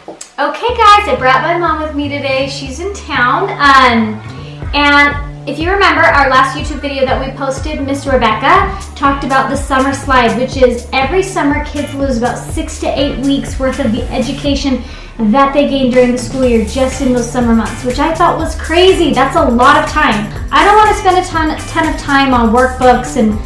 Okay guys, I brought my mom with me today. She's in town. And if you remember our last YouTube video that we posted, Miss Rebecca talked about the summer slide, which is every summer kids lose about 6 to 8 weeks worth of the education that they gain during the school year just in those summer months, which I thought was crazy. That's a lot of time. I don't want to spend a ton of time on workbooks and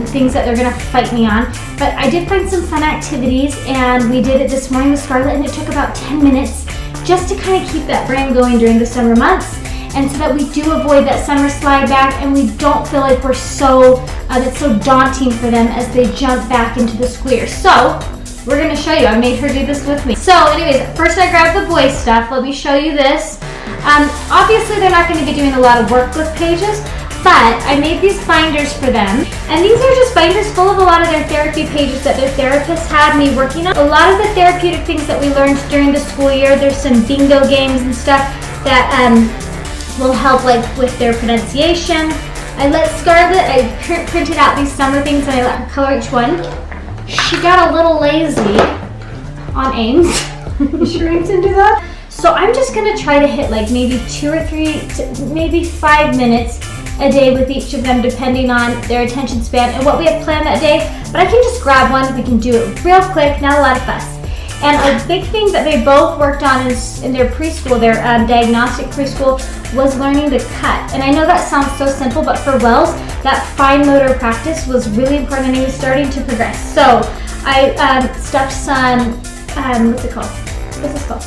things that they're gonna fight me on, but I did find some fun activities, and we did it this morning with Scarlett, and it took about 10 minutes just to kind of keep that brain going during the summer months, and so that we do avoid that summer slide back, and we don't feel like we're so it's so daunting for them as they jump back into the school year. So we're gonna show you. I made her do this with me. So anyways, first I grabbed the boys stuff. Let me show you this. Obviously they're not going to be doing a lot of workbook pages, but I made these binders for them, and these are just binders full of a lot of their therapy pages that their therapists had me working on. A lot of the therapeutic things that we learned during the school year. There's some bingo games and stuff that will help like with their pronunciation. I let Scarlett, I printed out these summer things and I let her color each one. She got a little lazy on Ames. You sure Ames didn't do that? So I'm just gonna try to hit like maybe 2 or 3, maybe 5 minutes a day with each of them, depending on their attention span and what we have planned that day. But I can just grab one, we can do it real quick, not a lot of fuss. And a big thing that they both worked on in their preschool, their diagnostic preschool, was learning to cut. And I know that sounds so simple, but for Wells, that fine motor practice was really important, and he was starting to progress. So I stuffed some, what's it called? What's this called?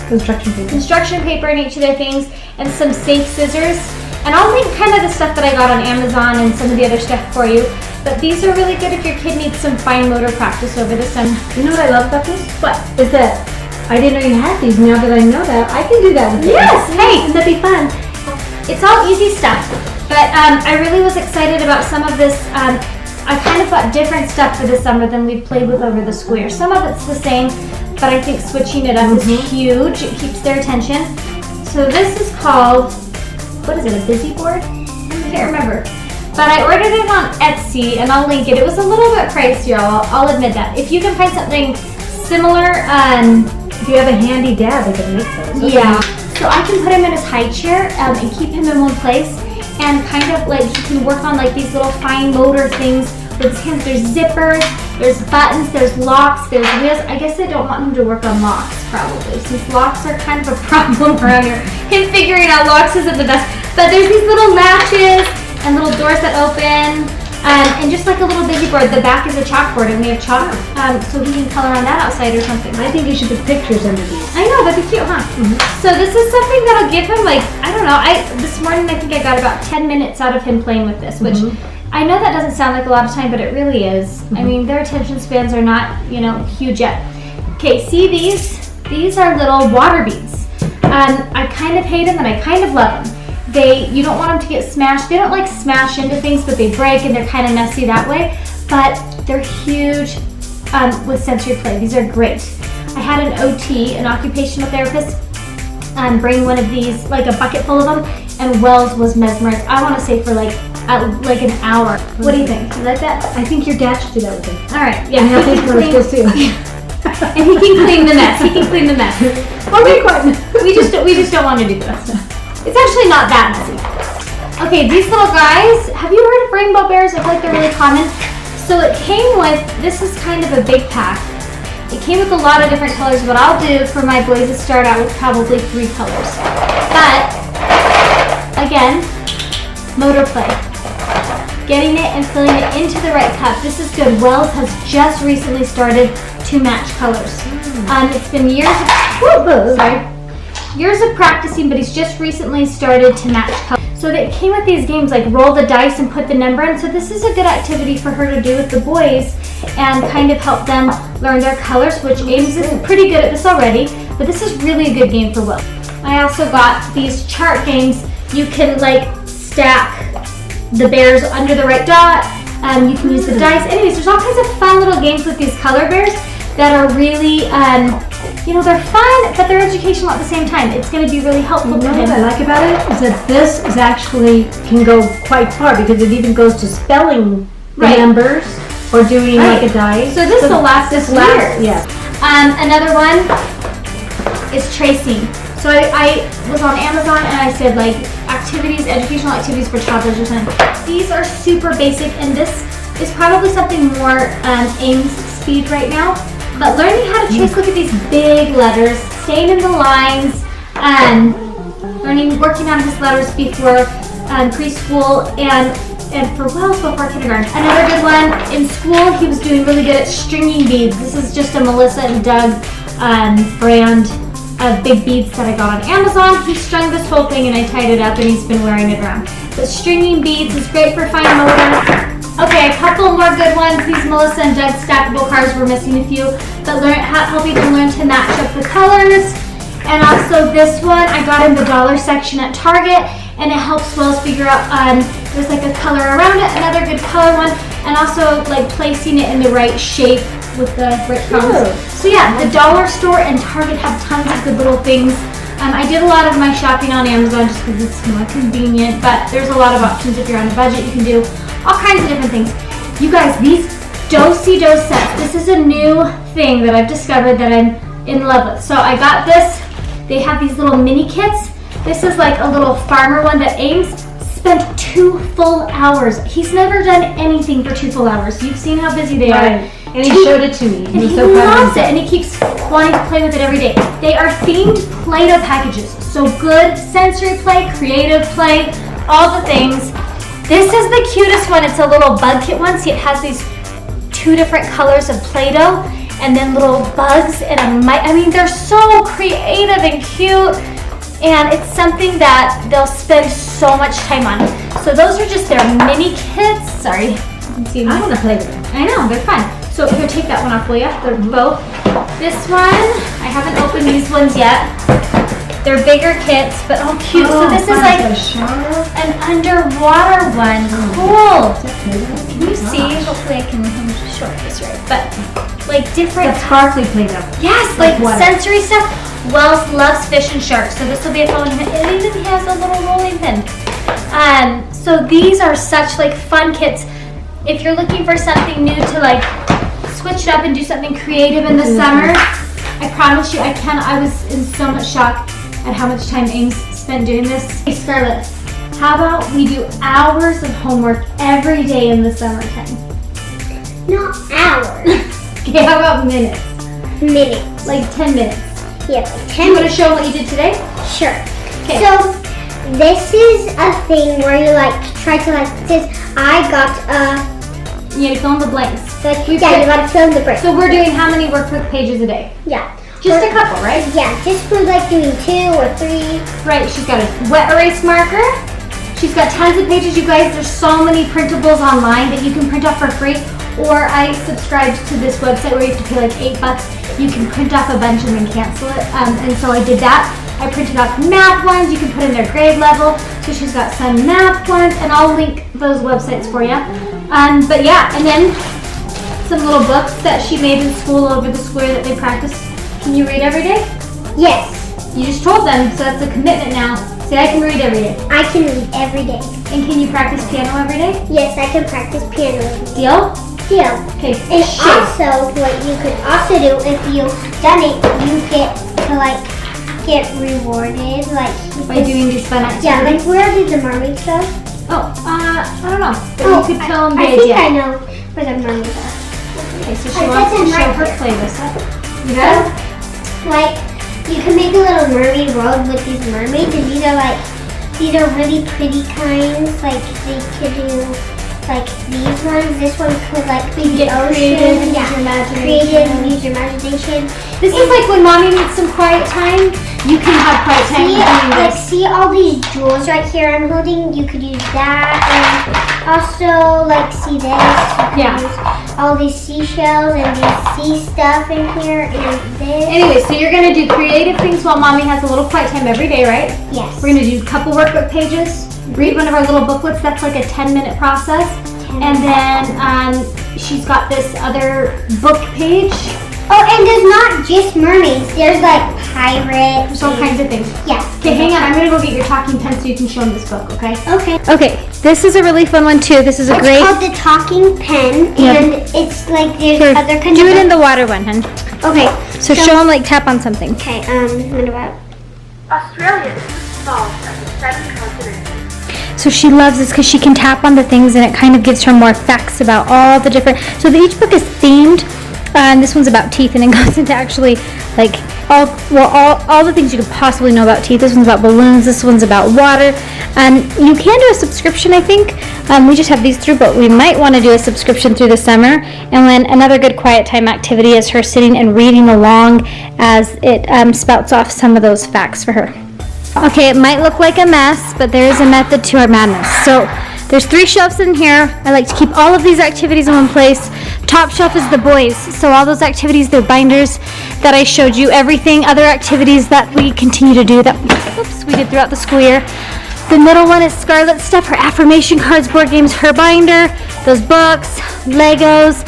Construction paper in each of their things, and some safe scissors. And I'll link kind of the stuff that I got on Amazon and some of the other stuff for you. But these are really good if your kid needs some fine motor practice over the summer. You know what I love about this? What? Is that I didn't know you had these. Now that I know that, I can do that with Yes, them. hey, Wouldn't that be fun? It's all easy stuff. But I really was excited about some of this. I kind of got different stuff for this summer than we've played with over the school year. Some of it's the same, but I think switching it up is huge. It keeps their attention. So this is called, what is it, a busy board? I can't remember. But I ordered it on Etsy, and I'll link it. It was a little bit pricey, I'll admit that. If you can find something similar, if you have a handy dad, they can make those. Okay. Yeah. So I can put him in his high chair and keep him in one place, and kind of like he can work on like these little fine motor things with his hands. There's zippers, there's buttons, there's locks, there's wheels. I guess I don't want him to work on locks probably, since locks are kind of a problem around here. Him figuring out locks isn't the best. But there's these little latches and little doors that open, and just like a little busy board. The back is a chalkboard, and we have chalk, so he can color on that outside or something. I think you should put pictures under these. I know, that'd be cute, huh? So this is something that'll give him like, I don't know, this morning I think I got about 10 minutes out of him playing with this, which I know that doesn't sound like a lot of time, but it really is. I mean, their attention spans are not, huge yet. Okay, see these? These are little water beads. I kind of hate them and I kind of love them. You don't want them to get smashed. They don't like smash into things, but they break and they're kind of messy that way. But they're huge with sensory play. These are great. I had an OT, an occupational therapist, bring one of these, like a bucket full of them, and Wells was mesmerized. I want to say for like an hour. What do you think? You like that? I think your dad should do that with him. All right. Yeah. And I think we're supposed to. And he can clean the mess. He can clean the mess. We just don't want to do that. It's actually not that messy. Okay, these little guys, have you heard of rainbow bears? I feel like they're really common. So it came with, this is kind of a big pack. It came with a lot of different colors. What I'll do for my boys is start out with probably 3 colors. But, again, motor play. Getting it and filling it into the right cup. This is good. Wells has just recently started to match colors. It's been years of practicing, but he's just recently started to match colors. So they came with these games like roll the dice and put the number in. So this is a good activity for her to do with the boys and kind of help them learn their colors, which Ames is pretty good at this already, but this is really a good game for Will. I also got these chart games. You can like stack the bears under the right dot. You can use the dice. Anyways, there's all kinds of fun little games with these color bears that are really, they're fun, but they're educational at the same time. It's going to be really helpful for him. What I like about it is that this is actually can go quite far because it even goes to spelling the numbers or doing like a dice. So this will last us years. Yeah. Another one, is tracing. So I was on Amazon and I said like activities, educational activities for toddlers or something. These are super basic, and this is probably something more Ames speed right now. But learning how to trace, look at these big letters, staying in the lines, working on his letters before preschool and for Wells before kindergarten. Another good one, in school he was doing really good at stringing beads. This is just a Melissa and Doug brand of big beads that I got on Amazon. He strung this whole thing and I tied it up and he's been wearing it around. But stringing beads is great for fine motor. Okay, a couple more good ones. These Melissa and Doug stackable cards, we're missing a few, but helping them learn to match up the colors. And also this one I got in the dollar section at Target, and it helps Wells figure out there's like a color around it, another good color one, and also like placing it in the right shape with the breadcrumbs. So yeah, the dollar store and Target have tons of good little things. I did a lot of my shopping on Amazon just because it's more convenient, but there's a lot of options if you're on a budget. You can do all kinds of different things. You guys, these Do-Si-Do sets, this is a new thing that I've discovered that I'm in love with. So I got this, they have these little mini kits. This is like a little farmer one that Ames spent 2 full hours. He's never done anything for 2 full hours. You've seen how busy they are. And he showed it to me. And he loves it, and he keeps wanting to play with it every day. They are themed Play-Doh packages. So good sensory play, creative play, all the things. This is the cutest one. It's a little bug kit one. See, it has these 2 different colors of Play-Doh and then little bugs and I mean, they're so creative and cute, and it's something that they'll spend so much time on. So those are just their mini kits. Sorry. You can see I want to play with them. I know, they're fun. So here, take that one off, will ya? They're both. This one, I haven't opened these ones yet. They're bigger kits, but oh cute. So this is like an underwater one. Cool. Can you see? Hopefully I can show this right. But like different. That sparkly Play-Doh. Yes, like sensory stuff. Wells loves fish and sharks, so this will be a fun one. It even has a little rolling pin. So these are such like fun kits. If you're looking for something new to like switch it up and do something creative in the summer, I promise you I was in so much shock at how much time Ames spent doing this. Hey Scarlett, how about we do hours of homework every day in the summertime? Not hours. Okay, how about minutes? Minutes. Like 10 minutes. Yeah, like 10 You want to minutes. show what you did today? Sure. Okay. So, this is a thing where you like try to like, this, I got You need to fill in the blanks. like, you gotta fill in the break. So we're doing how many workbook pages a day? Yeah. Just a couple, right? Yeah, just for like doing 2 or 3. Right, she's got a wet erase marker. She's got tons of pages, you guys. There's so many printables online that you can print off for free. Or I subscribed to this website where you have to pay like $8. You can print off a bunch and then cancel it. And so I did that. I printed off math ones. You can put in their grade level. So she's got some math ones, and I'll link those websites for you. But yeah, and then some little books that she made in school over the square that they practice. Can you read every day? Yes, You just told them, so that's a commitment now. Say, I can read every day. I can read every day. And can you practice piano every day? Yes, I can practice piano every day. Deal? Yeah. Okay. And shape. also, what you could also do if you've done it, you get to like get rewarded, like By doing these fun activities. Yeah, like where did the mermaids go? Oh, I don't know. But you could tell them the I think idea. I know where the mermaids are. Okay, so I she wants to said them show right her there. play this. You So, got it? like, you can make a little mermaid world with these mermaids, and these are really pretty kinds. Like, they could do, like, these ones. This one could, like, be the Get ocean. creative and use Yeah, your imagination. creative and use your imagination. This is like when mommy needs some quiet time. You can have quiet time See, doing like, this. see all these jewels right here I'm holding? You could use that, and also, like, see this? You could Yeah. use all these seashells and these sea stuff in here, and this. Anyway, so you're going to do creative things while mommy has a little quiet time every day, right? Yes. We're going to do a couple workbook pages, read one of our little booklets. That's like a 10-minute process. And then she's got this other book page. Oh, and there's not just mermaids. There's like pirates. There's all kinds of things. Yeah. Okay, hang on. I'm gonna go get your talking pen so you can show them this book, okay? Okay. Okay, this is a really fun one too. This is a It's great. called The Talking Pen, Yep. and it's like there's Here, other kinds do of it in the water one, hun. Okay. So show them, like, tap on something. Okay, what about? Australia is the smallest of the 7 continents. So she loves this because she can tap on the things and it kind of gives her more facts about all the different. So each book is themed. And this one's about teeth, and it goes into actually like all the things you could possibly know about teeth. This one's about balloons. This one's about water. And you can do a subscription, I think. We just have these through, but we might want to do a subscription through the summer. And then another good quiet time activity is her sitting and reading along as it spouts off some of those facts for her. Okay, it might look like a mess, but there is a method to our madness. So there's 3 shelves in here. I like to keep all of these activities in one place. Top shelf is the boys. So all those activities, their binders that I showed you, everything, other activities that we continue to do that we did throughout the school year. The middle one is Scarlett's stuff, her affirmation cards, board games, her binder, those books, Legos,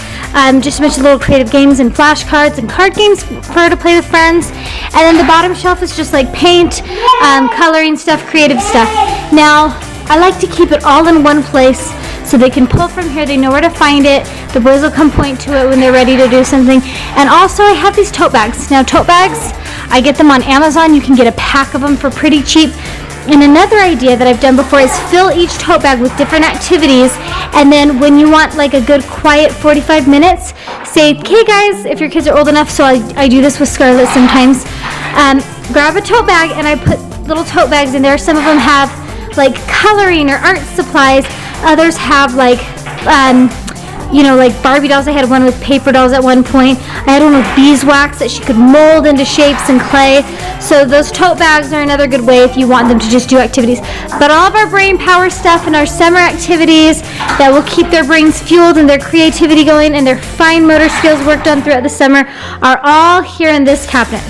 just a bunch of little creative games and flashcards and card games for her to play with friends. And then the bottom shelf is just like paint, coloring stuff, creative stuff. Now, I like to keep it all in one place so they can pull from here, they know where to find it. The boys will come point to it when they're ready to do something. And also I have these tote bags. Now tote bags, I get them on Amazon. You can get a pack of them for pretty cheap. And another idea that I've done before is fill each tote bag with different activities, and then when you want like a good quiet 45 minutes, say, okay guys, if your kids are old enough, so I do this with Scarlett sometimes, grab a tote bag and I put little tote bags in there. Some of them have like coloring or art supplies, others have like like Barbie dolls. I had one with paper dolls at one point. I had one with beeswax that she could mold into shapes and clay. So those tote bags are another good way if you want them to just do activities. But all of our brain power stuff and our summer activities that will keep their brains fueled and their creativity going and their fine motor skills worked on throughout the summer are all here in this cabinet.